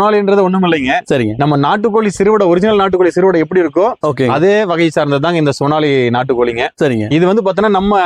சோனாலின்றது ஒண்ணும் இல்லைங்க. சரிங்க. நம்ம நாட்டுக்கோழி சிறுவடை, ஒரிஜினல் நாட்டுக்கோழி சிறுவடை எப்படி இருக்கோ ஓகே. அதே வகை சார்ந்ததாங்க இந்த சோனாலி நாட்டுக்கோழிங்க. சரிங்க. இது வந்து பாத்தீங்கன்னா நம்ம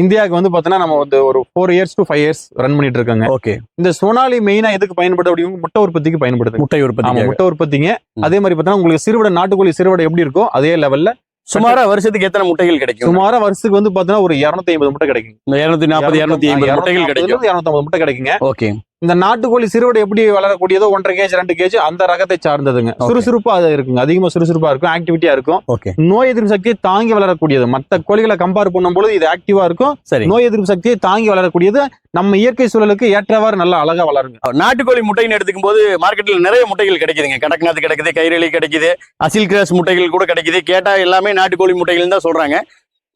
இந்தியாவுக்கு வந்து பாத்தீங்கன்னா நம்ம வந்து ஒரு 4 years to 5 years ரன் பண்ணிட்டு இருக்காங்க. ஓகே. இந்த சோனாலி மெயினா எதுக்கு பயன்படுது அப்படின்னா முட்டை உற்பத்திக்கு பயன்படுது. முட்டை உற்பத்தி. முட்டை உற்பத்திங்க. அதே மாதிரி பாத்தீங்கன்னா உங்களுக்கு சிறுவடை, நாட்டுக்கோழி சிறுவடை எப்படி இருக்கோ அதே லெவல்ல சுமாரா வருஷத்துக்கு எத்தனை முட்டைகள் கிடைக்கும்? சுமாரா வருஷத்துக்கு வந்து பாத்தீங்கன்னா ஒரு 250 முட்டை கிடைக்கும். 240 250 முட்டைகள் கிடைக்கும். 250 முட்டை கிடைக்குங்க. ஓகே. இந்த நாட்டுக்கோழி சிறுவடை எப்படி வளரக்கூடியதோ 1.5 kg 2 kg அந்த ரகத்தை சார்ந்ததுங்க. சுறுசுறுப்பா அது இருக்குங்க. அதிகமா சுறுசுறுப்பா இருக்கும், ஆக்டிவிட்டியா இருக்கும். ஓகே. நோய் எதிர்ப்பு சக்தியை தாங்கி வளரக்கூடியது. மற்ற கோழிகளை கம்பேர் பண்ணும்போது இது ஆக்டிவா இருக்கும். சரி. நோய் எதிர்ப்பு சக்தியை தாங்கி வளரக்கூடியது. நம்ம இயற்கை சூழலுக்கு ஏற்றவாறு நல்லா அழகா வளருங்க. நாட்டுக்கோழி முட்டைன்னு எடுத்துக்கும் போது மார்க்கெட்ல நிறைய முட்டைகள் கிடைக்குதுங்க. கடக்நாத் கிடைக்குது, கைரளி கிடைக்குது, அசில் கிராஸ் முட்டைகள் கூட கிடைக்குது. கேட்டா எல்லாமே நாட்டுக்கோழி முட்டைகள் தான் சொல்றாங்க.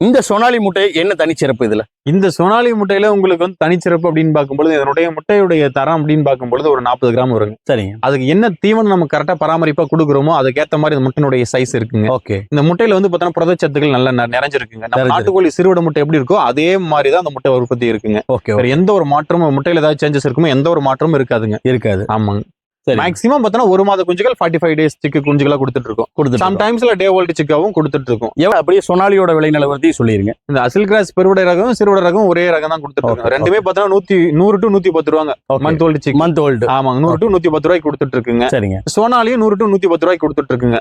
இந்த சோனாலி முட்டை என்ன தனிச்சிறப்பு இதுல? இந்த சோனாலி முட்டையில உங்களுக்கு வந்து தனிச்சிறப்பு அப்படின்னு பார்க்கும்போது இதனுடைய முட்டையுடைய தரம் அப்படின்னு பார்க்கும்போது ஒரு 40 கிராம் வருங்க. சரிங்க. அதுக்கு என்ன தீவனம் நம்ம கரெக்டா பராமரிப்பா கொடுக்குறோமோ அதுக்கேற்ற மாதிரி இந்த முட்டையினுடைய சைஸ் இருக்குங்க. ஓகே. இந்த முட்டையில வந்து பார்த்தீங்கன்னா புரதச்சத்துக்கள் நல்லா நிறைஞ்சிருக்குங்க. நம்ம நாட்டுக்கோழி சிறுவடை முட்டை எப்படி இருக்கோ அதே மாதிரி தான் அந்த முட்டை உற்பத்தி இருக்குங்க. ஓகே. வேற எந்த ஒரு மாற்றமும் முட்டையில ஏதாவது சேஞ்சஸ் இருக்குமோ எந்த ஒரு மாற்றமும் இருக்காதுங்க. இருக்காது. ஆமாங்க. சரி. மேக்ஸிமம் பார்த்தோன்னா 1 மாத குஞ்சுகள் 45 days சிக்கு குஞ்சுகளா கொடுத்துட்டு இருக்கோம். சம்டைம்ஸ்ல டே ஓல்டு சிக்காவும் கொடுத்துட்டு இருக்கோம். அப்படியே சோனாலியோட விலை நிலவரத்தையும் சொல்லிருங்க. இந்த அசில் கிராஸ் பெருவடை ரகம் சிறுவடை ரகம் ஒரே ரகம் தான் கொடுத்துட்டு இருக்கோம். ரெண்டுமே பார்த்தோன்னா 100 to 110 ரூபாங்க. Month old chick. Month old. ஆமாங்க. 100 to 110 ரூபாய்க்கு கொடுத்துட்டு இருக்குங்க. சரிங்க. சோனாலியும் 100 to 110 ரூபாய்க்கு கொடுத்துட்டு இருக்குங்க.